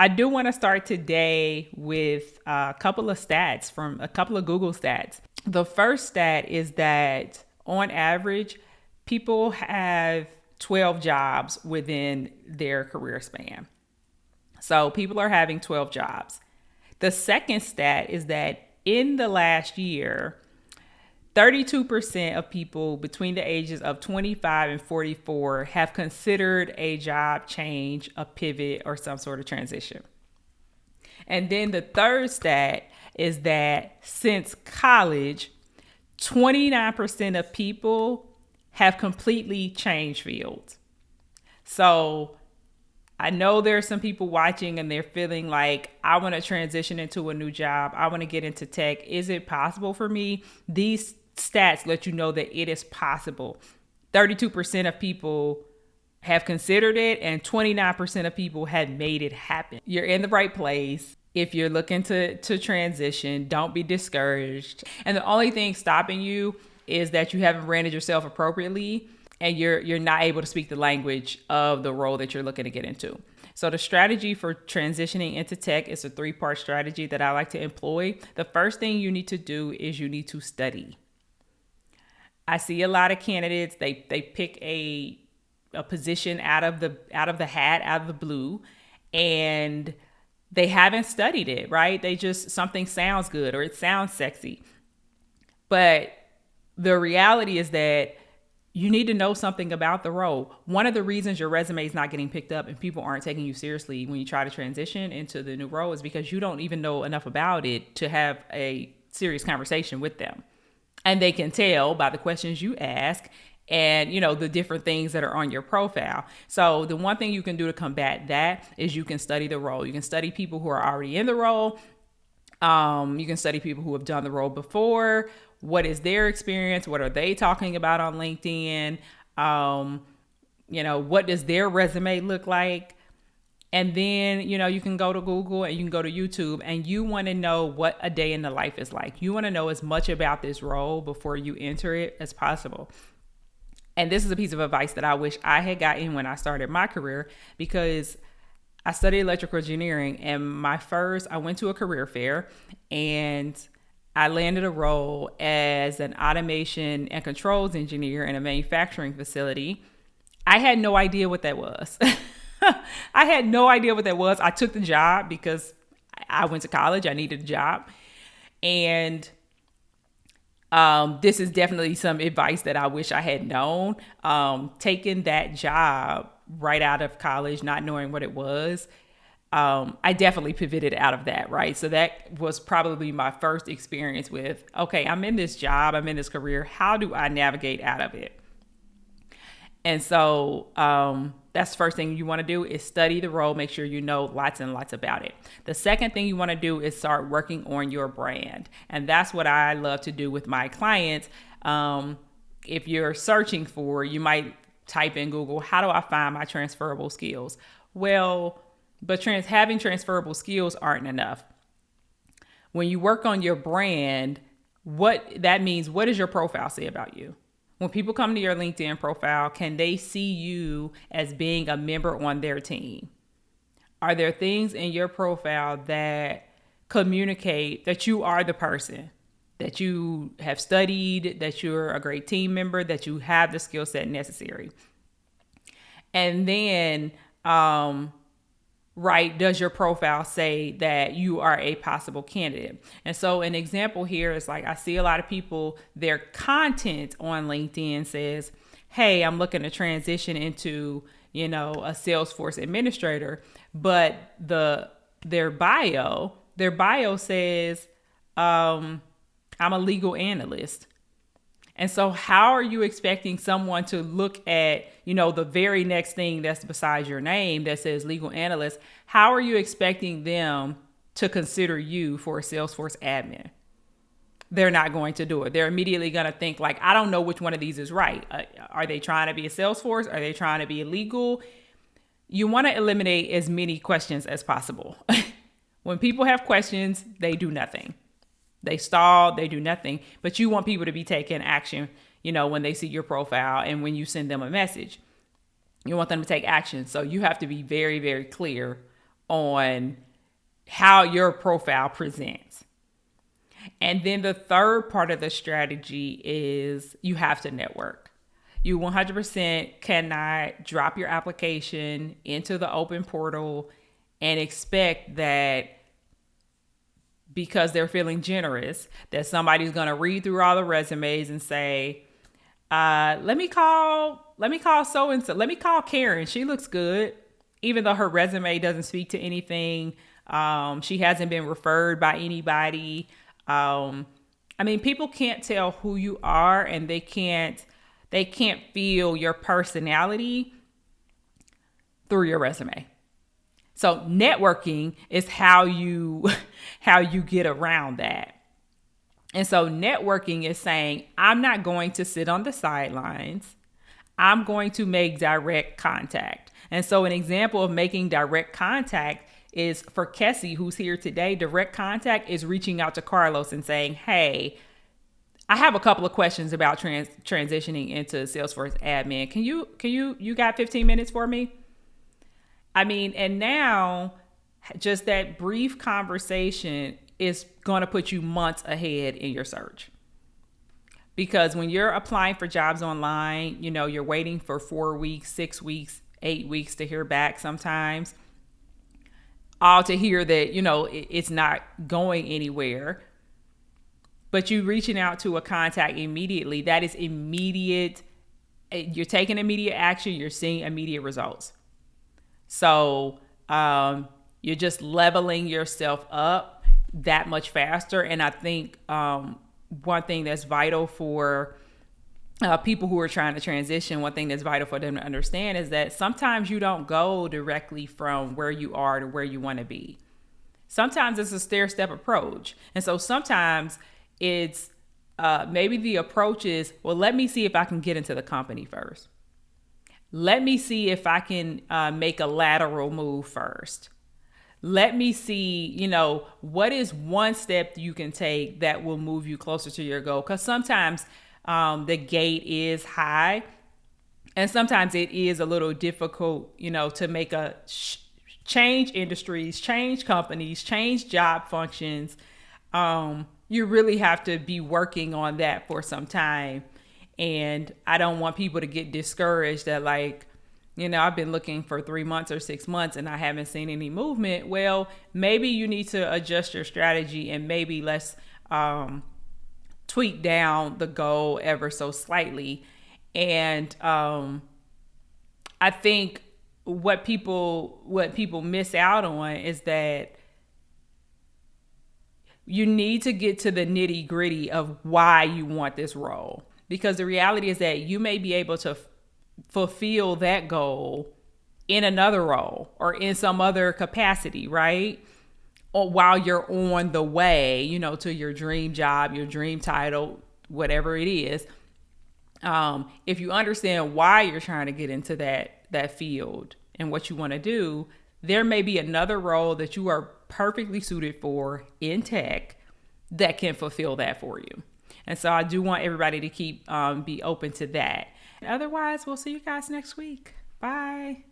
I do want to start today with a couple of stats from a couple of Google stats. The first stat is that on average, people have 12 jobs within their career span. So people are having 12 jobs. The second stat is that in the last year, 32% of people between the ages of 25 and 44 have considered a job change, a pivot, or some sort of transition. And then the third stat is that since college, 29% of people have completely changed fields. So I know there are some people watching and they're feeling like, I want to transition into a new job. I want to get into tech. Is it possible for me? These stats let you know that it is possible. 32% of people have considered it and 29% of people have made it happen. You're in the right place. If you're looking to transition, don't be discouraged. And the only thing stopping you is that you haven't branded yourself appropriately and you're not able to speak the language of the role that you're looking to get into. So the strategy for transitioning into tech is a 3-part strategy that I like to employ. The first thing you need to do is you need to study. I see a lot of candidates, they pick a position out of the hat, out of the blue, and they haven't studied it, right? They just, something sounds good or it sounds sexy. But the reality is that you need to know something about the role. One of the reasons your resume is not getting picked up and people aren't taking you seriously when you try to transition into the new role is because you don't even know enough about it to have a serious conversation with them. And they can tell by the questions you ask and, the different things that are on your profile. So the one thing you can do to combat that is you can study the role. You can study people who are already in the role. You can study people who have done the role before. What is their experience? What are they talking about on LinkedIn? What does their resume look like? And then, you can go to Google and you can go to YouTube and you want to know what a day in the life is like. You want to know as much about this role before you enter it as possible. And this is a piece of advice that I wish I had gotten when I started my career, because I studied electrical engineering and I went to a career fair and I landed a role as an automation and controls engineer in a manufacturing facility. I had no idea what that was. I had no idea what that was. I took the job because I went to college. I needed a job. And this is definitely some advice that I wish I had known. Taking that job right out of college, not knowing what it was, I definitely pivoted out of that, right? So that was probably my first experience with, okay, I'm in this job, I'm in this career. How do I navigate out of it? And so that's the first thing you want to do is study the role. Make sure you know lots and lots about it. The second thing you want to do is start working on your brand. And that's what I love to do with my clients. If you're searching you might type in Google, how do I find my transferable skills? Well, but having transferable skills aren't enough. When you work on your brand, what that means, what does your profile say about you? When people come to your LinkedIn profile, can they see you as being a member on their team? Are there things in your profile that communicate that you are the person, that you have studied, that you're a great team member, that you have the skill set necessary? And then, does your profile say that you are a possible candidate? And so an example here is like, I see a lot of people, their content on LinkedIn says, hey, I'm looking to transition into, a Salesforce administrator, but their bio says, I'm a legal analyst. And so how are you expecting someone to look at, the very next thing that's beside your name that says legal analyst? How are you expecting them to consider you for a Salesforce admin? They're not going to do it. They're immediately going to think like, I don't know which one of these is right. Are they trying to be a Salesforce? Are they trying to be illegal? You want to eliminate as many questions as possible. When people have questions, they do nothing. They stall, they do nothing, but you want people to be taking action, when they see your profile and when you send them a message, you want them to take action. So you have to be very, very clear on how your profile presents. And then the third part of the strategy is you have to network. You 100% cannot drop your application into the open portal and expect that because they're feeling generous, that somebody's going to read through all the resumes and say, let me call so-and-so. Let me call Karen. She looks good. Even though her resume doesn't speak to anything. She hasn't been referred by anybody. People can't tell who you are, and they can't feel your personality through your resume. So networking is how you get around that. And so networking is saying, I'm not going to sit on the sidelines. I'm going to make direct contact. And so an example of making direct contact is for Kessie, who's here today. Direct contact is reaching out to Carlos and saying, hey, I have a couple of questions about transitioning into Salesforce admin. Can you got 15 minutes for me? And now just that brief conversation is going to put you months ahead in your search. Because when you're applying for jobs online, you're waiting for 4 weeks, 6 weeks, 8 weeks to hear back sometimes. All to hear that, it's not going anywhere. But you reaching out to a contact immediately, that is immediate. You're taking immediate action. You're seeing immediate results. So you're just leveling yourself up that much faster. And I think one thing that's vital for people who are trying to transition, one thing that's vital for them to understand is that sometimes you don't go directly from where you are to where you want to be. Sometimes it's a stair-step approach. And so sometimes it's maybe the approach is, well, let me see if I can get into the company first. Let me see if I can make a lateral move first. Let me see, what is one step you can take that will move you closer to your goal? Because sometimes the gate is high, and sometimes it is a little difficult, to make a change industries, change companies, change job functions. You really have to be working on that for some time. And I don't want people to get discouraged that I've been looking for 3 months or 6 months and I haven't seen any movement. Well, maybe you need to adjust your strategy and maybe let's tweak down the goal ever so slightly. And I think what people miss out on is that you need to get to the nitty gritty of why you want this role. Because the reality is that you may be able to fulfill that goal in another role or in some other capacity, right? Or while you're on the way, to your dream job, your dream title, whatever it is. If you understand why you're trying to get into that field and what you want to do, there may be another role that you are perfectly suited for in tech that can fulfill that for you. And so I do want everybody to keep be open to that. Otherwise, we'll see you guys next week. Bye.